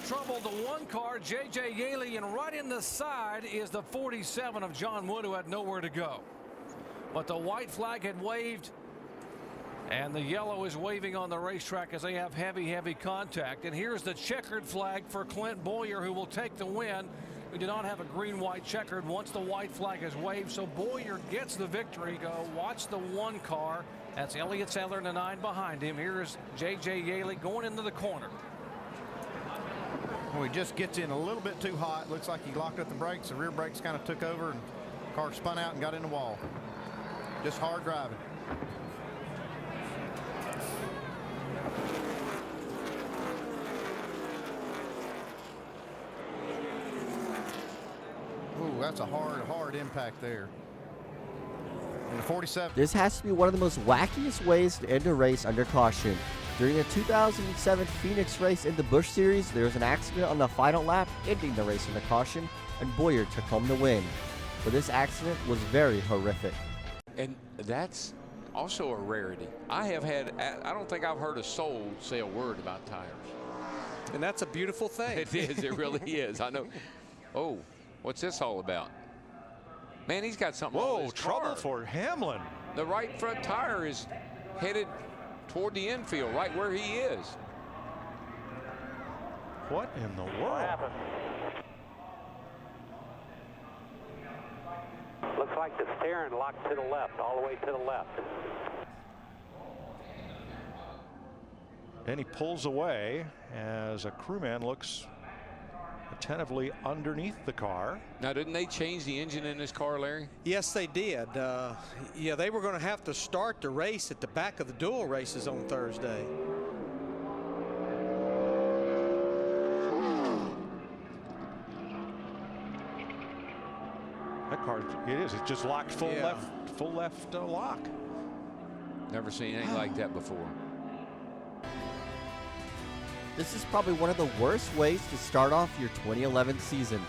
trouble. The one car, J.J. Yaley, and right in the side is the 47 of John Wood, who had nowhere to go. But the white flag had waved, and the yellow is waving on the racetrack as they have heavy contact. And here's the checkered flag for Clint Boyer, who will take the win. We do not have a green-white checkered once the white flag is waved, so Boyer gets the victory. Go watch the one car. That's Elliott Sadler and the 9 behind him. Here's J.J. Yaley going into the corner. Well, he just gets in a little bit too hot. Looks like he locked up the brakes. The rear brakes kind of took over, and the car spun out and got in the wall. Just hard driving. Ooh, that's a hard impact there. And the 47. This has to be one of the most wackiest ways to end a race under caution. During the 2007 Phoenix race in the Busch Series, there was an accident on the final lap, ending the race under caution, and Boyer took home the win. But this accident was very horrific. And that's also a rarity. I don't think I've heard a soul say a word about tires. And that's a beautiful thing. It is, it really is. I know. Oh, what's this all about? Man, he's got something on his car. Trouble for Hamlin. The right front tire is headed toward the infield, right where he is. What in the world? What happened? Looks like the steering locked to the left, all the way to the left. And he pulls away as a crewman looks attentively underneath the car. Now, didn't they change the engine in this car, Larry? Yes, they did. Yeah, they were going to have to start the race at the back of the dual races on Thursday. That car, it's just locked full left lock. Never seen anything like that before. This is probably one of the worst ways to start off your 2011 season.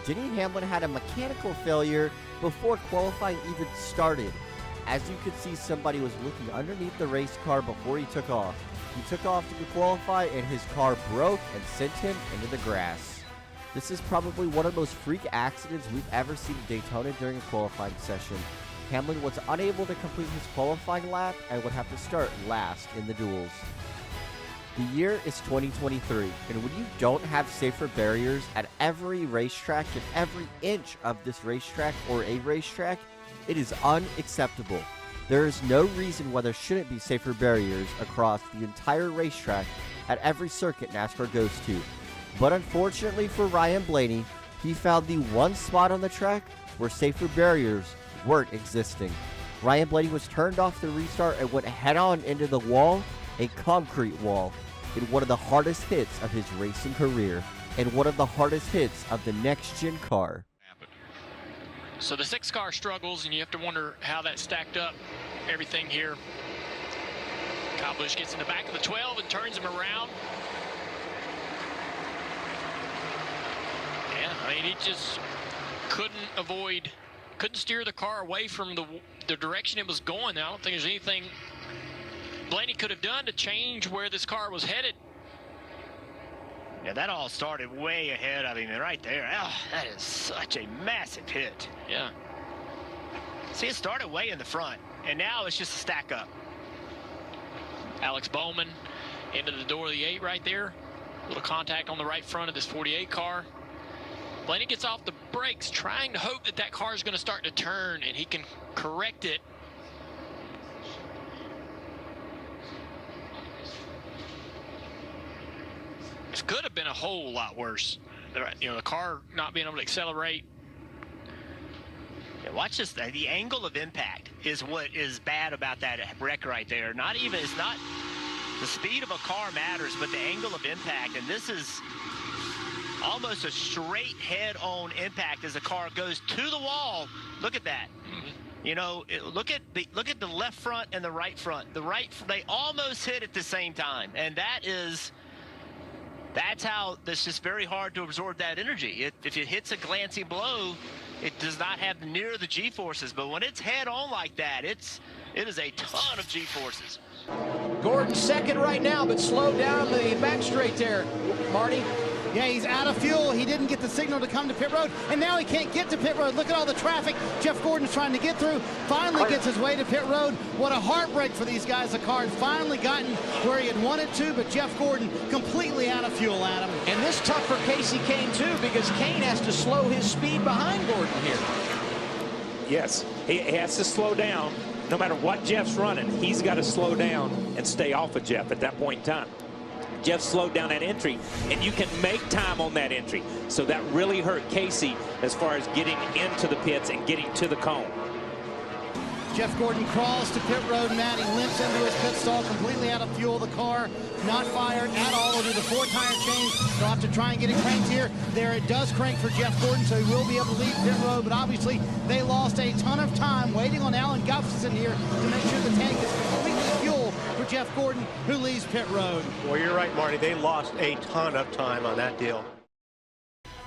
Denny Hamlin had a mechanical failure before qualifying even started. As you could see, somebody was looking underneath the race car before he took off. He took off to qualify and his car broke and sent him into the grass. This is probably one of the most freak accidents we've ever seen at Daytona during a qualifying session. Hamlin was unable to complete his qualifying lap and would have to start last in the duels. The year is 2023, and when you don't have safer barriers at every racetrack and every inch of this racetrack or a racetrack, it is unacceptable. There is no reason why there shouldn't be safer barriers across the entire racetrack at every circuit NASCAR goes to. But unfortunately for Ryan Blaney, he found the one spot on the track where safer barriers weren't existing. Ryan Blaney was turned off the restart and went head-on into the wall, a concrete wall, in one of the hardest hits of his racing career, and one of the hardest hits of the next-gen car. So the 6 car struggles, and you have to wonder how that stacked up, everything here. Kyle Busch gets in the back of the 12 and turns him around. Yeah, I mean, he just couldn't steer the car away from the direction it was going. I don't think there's anything Blaney could have done to change where this car was headed. Yeah, that all started way ahead of him, and right there, that is such a massive hit. Yeah. See, it started way in the front, and now it's just a stack up. Alex Bowman into the door of the 8 right there. A little contact on the right front of this 48 car. Blaney gets off the brakes, trying to hope that car is going to start to turn, and he can correct it. This could have been a whole lot worse. You know, the car not being able to accelerate. Yeah, watch this. The angle of impact is what is bad about that wreck right there. It's not the speed of a car matters, but the angle of impact. And this is almost a straight head-on impact as the car goes to the wall. Look at that. You know, look at the left front and the right front. They almost hit at the same time, and that's how this is very hard to absorb that energy. If it hits a glancing blow, it does not have near the G-forces, but when it's head-on like that, it is a ton of G-forces. Gordon second right now, but slowed down the back straight there, Marty. Yeah, he's out of fuel. He didn't get the signal to come to pit road, and now he can't get to pit road. Look at all the traffic Jeff Gordon's trying to get through. Finally gets his way to pit road. What a heartbreak for these guys. The car had finally gotten where he had wanted to, but Jeff Gordon completely out of fuel, Adam. And this tough for Casey Kane, too, because Kane has to slow his speed behind Gordon here. Yes, he has to slow down. No matter what Jeff's running, he's got to slow down and stay off of Jeff at that point in time. Jeff slowed down that entry, and you can make time on that entry. So that really hurt Casey as far as getting into the pits and getting to the cone. Jeff Gordon crawls to pit road, Matt. He limps into his pit stall, completely out of fuel. The car not fired at all. He'll do the 4-tire change. They'll have to try and get it cranked here. There it does crank for Jeff Gordon, so he will be able to leave pit road. But obviously, they lost a ton of time waiting on Alan Gustafson here to make sure the tank is completely full for Jeff Gordon, who leaves pit road. Well, you're right, Marty. They lost a ton of time on that deal.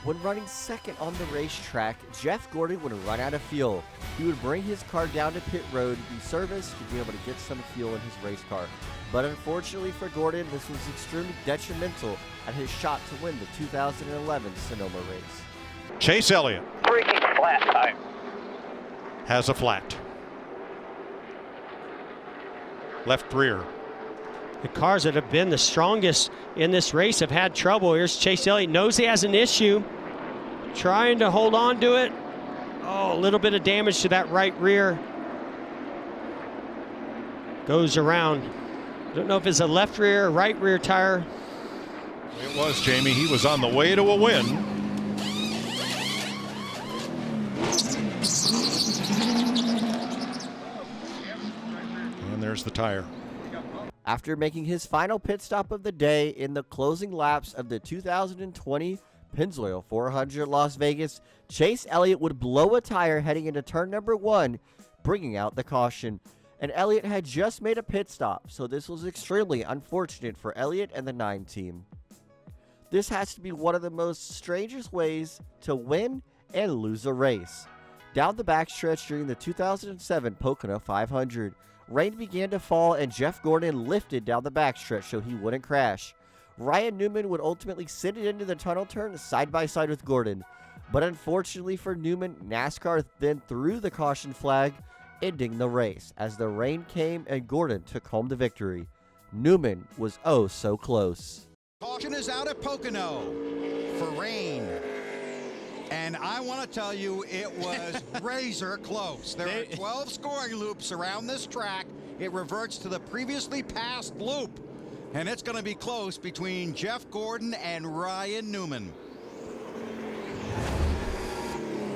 When running second on the racetrack, Jeff Gordon would run out of fuel. He would bring his car down to pit road to be serviced to be able to get some fuel in his race car. But unfortunately for Gordon, this was extremely detrimental at his shot to win the 2011 Sonoma race. Chase Elliott Freaking flat tire. has a flat. Left rear. The cars that have been the strongest in this race have had trouble. Here's Chase Elliott, knows he has an issue, trying to hold on to it. Oh, a little bit of damage to that right rear. Goes around. I don't know if it's a left rear or right rear tire. It was, Jamie. He was on the way to a win. And there's the tire. After making his final pit stop of the day in the closing laps of the 2020 Pennzoil 400 Las Vegas, Chase Elliott would blow a tire heading into turn number 1, bringing out the caution. And Elliott had just made a pit stop, so this was extremely unfortunate for Elliott and the 9 team. This has to be one of the most strangest ways to win and lose a race. Down the backstretch during the 2007 Pocono 500, rain began to fall and Jeff Gordon lifted down the backstretch so he wouldn't crash. Ryan Newman would ultimately send it into the tunnel turn side by side with Gordon. But unfortunately for Newman, NASCAR then threw the caution flag, ending the race as the rain came and Gordon took home the victory. Newman was oh so close. Caution is out at Pocono for rain. And I want to tell you, it was razor close. There are 12 scoring loops around this track. It reverts to the previously passed loop. And it's going to be close between Jeff Gordon and Ryan Newman.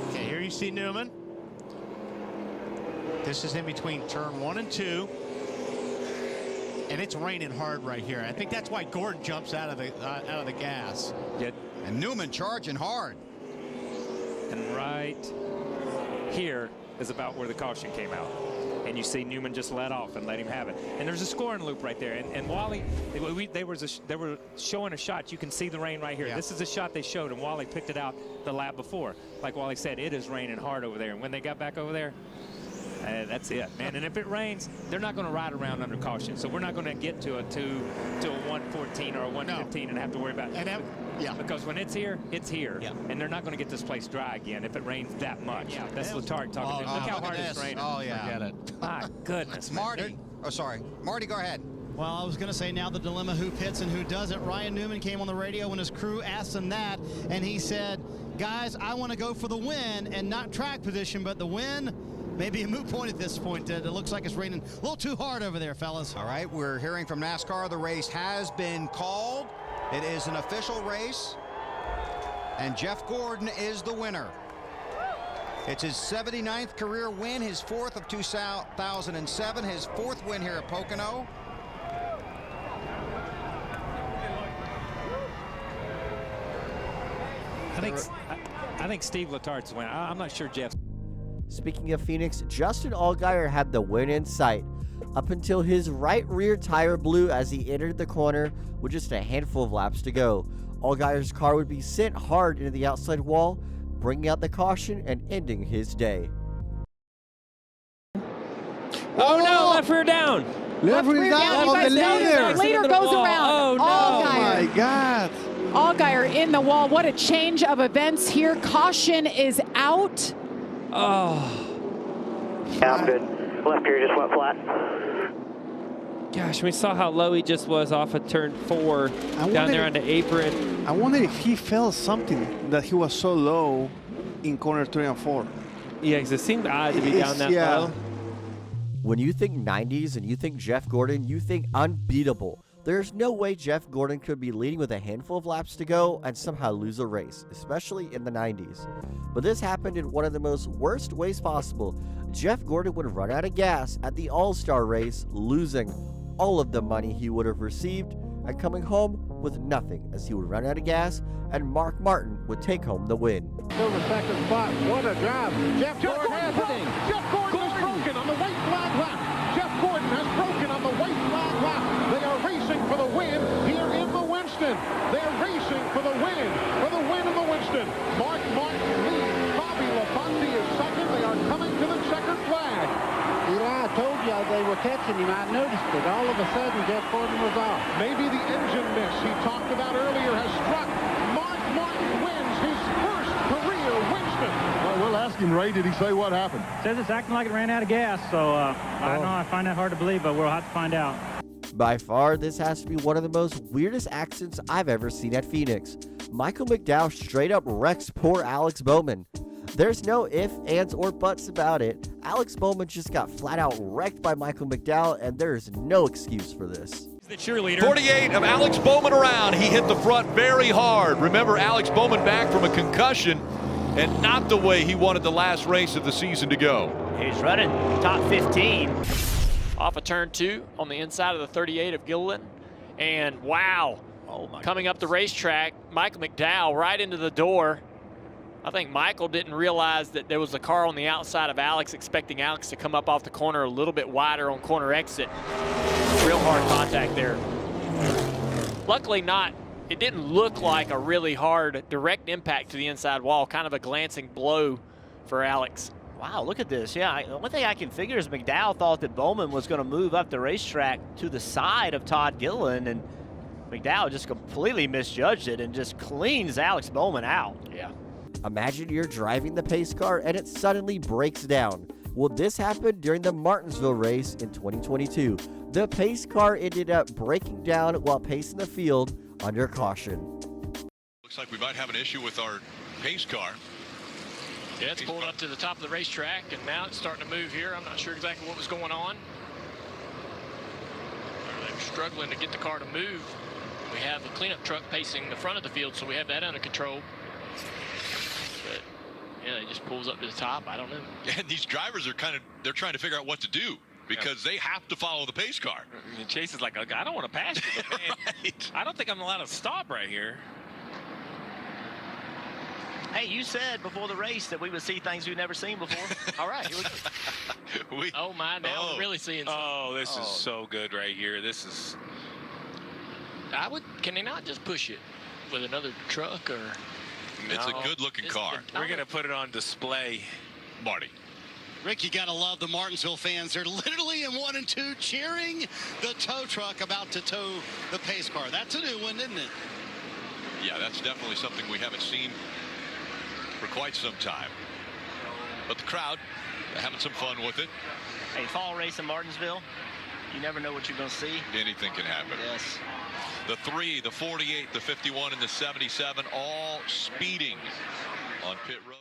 Okay, here you see Newman. This is in between turn 1 and 2. And it's raining hard right here. I think that's why Gordon jumps out of the gas. And Newman charging hard. And right here is about where the caution came out. And you see Newman just let off and let him have it. And there's a scoring loop right there. And Wally, they were showing a shot. You can see the rain right here. Yeah. This is a shot they showed, and Wally picked it out the lap before. Like Wally said, it is raining hard over there. And when they got back over there, that's it, man. And if it rains, they're not going to ride around under caution. So we're not going to get to a 114 or a 115 and have to worry about it. Yeah. Because when it's here, it's here. Yeah. And they're not going to get this place dry again if it rains that much. Yeah. That's Letarte talking. Look how hard it's raining. Oh, yeah. Forget it. My goodness, Marty. Oh, sorry. Marty, go ahead. Well, I was going to say now the dilemma, who pits and who doesn't. Ryan Newman came on the radio when his crew asked him that, and he said, guys, I want to go for the win and not track position, but the win maybe a moot point at this point. It looks like it's raining a little too hard over there, fellas. All right, we're hearing from NASCAR. The race has been called. It is an official race, and Jeff Gordon is the winner. It's his 79th career win, his 4th of 2007, his 4th win here at Pocono. I think Steve Letarte's win. I'm not sure Jeff. Speaking of Phoenix, Justin Allgaier had the win in sight, up until his right rear tire blew as he entered the corner with just a handful of laps to go. Allgaier's car would be sent hard into the outside wall, bringing out the caution and ending his day. Oh no, left rear down. Left rear down. The leader goes around. Oh no. Oh my God. Allgaier in the wall. What a change of events here. Caution is out. Oh. Yeah, I'm good. Left gear just went flat. Gosh, we saw how low he just was off of turn 4 down there on the apron. I wonder if he felt something that he was so low in corner 3 and 4. Yeah, because it seemed odd to be down that low. When you think 90s and you think Jeff Gordon, you think unbeatable. There's no way Jeff Gordon could be leading with a handful of laps to go and somehow lose a race, especially in the 90s. But this happened in one of the most worst ways possible. Jeff Gordon would run out of gas at the All-Star race, losing all of the money he would have received and coming home with nothing, as he would run out of gas and Mark Martin would take home the win. Over second spot. What a drive. Jeff Gordon has broken. Jeff Gordon has broken on the white flag lap. Jeff Gordon has broken on the white flag lap. They are racing for the win here in the Winston. They're racing for the win in the Winston. Mark Martin leads. Bobby Labonte is second. They are coming to the checkered flag. Eli, I told you they were catching him. I noticed it. All of a sudden, Jeff Gordon was off. Maybe the engine miss he talked about earlier has struck. Mark Martin wins his first career Winston. Well, we'll ask him, Ray. Did he say what happened? Says it's acting like it ran out of gas, so I don't know. I find that hard to believe, but we'll have to find out. By far, this has to be one of the most weirdest accidents I've ever seen at Phoenix. Michael McDowell straight up wrecks poor Alex Bowman. There's no ifs, ands, or buts about it. Alex Bowman just got flat out wrecked by Michael McDowell, and there is no excuse for this. The cheerleader. 48 of Alex Bowman around. He hit the front very hard. Remember, Alex Bowman back from a concussion, and not the way he wanted the last race of the season to go. He's running top 15. Off of turn 2 on the inside of the 38 of Gilliland. And wow, coming up the racetrack, Michael McDowell right into the door. I think Michael didn't realize that there was a car on the outside of Alex, expecting Alex to come up off the corner a little bit wider on corner exit. Real hard contact there. Luckily not, it didn't look like a really hard direct impact to the inside wall, kind of a glancing blow for Alex. Wow, look at this. Yeah, one thing I can figure is McDowell thought that Bowman was going to move up the racetrack to the side of Todd Gilliland, and McDowell just completely misjudged it and just cleans Alex Bowman out. Yeah. Imagine you're driving the pace car and it suddenly breaks down. Well, this happened during the Martinsville race in 2022. The pace car ended up breaking down while pacing the field under caution. Looks like we might have an issue with our pace car. Yeah, it's pulled up to the top of the racetrack, and now it's starting to move here. I'm not sure exactly what was going on. They were struggling to get the car to move. We have a cleanup truck pacing the front of the field, so we have that under control. But yeah, it just pulls up to the top. I don't know. And these drivers are they're trying to figure out what to do because they have to follow the pace car. And Chase is like, I don't want to pass you. Right. I don't think I'm allowed to stop right here. Hey, you said before the race that we would see things we've never seen before. All right, here we go. Oh my, now we're really seeing something. Oh, this is so good right here. This is. Can they not just push it with another truck or? It's a good-looking car. We're going to put it on display, Marty. Rick, you got to love the Martinsville fans. They're literally in 1 and 2 cheering the tow truck about to tow the pace car. That's a new one, isn't it? Yeah, that's definitely something we haven't seen for quite some time. But the crowd having some fun with it. Hey, fall race in Martinsville, you never know what you're going to see. Anything can happen. Yes. The 3, the 48, the 51, and the 77 all speeding on pit road.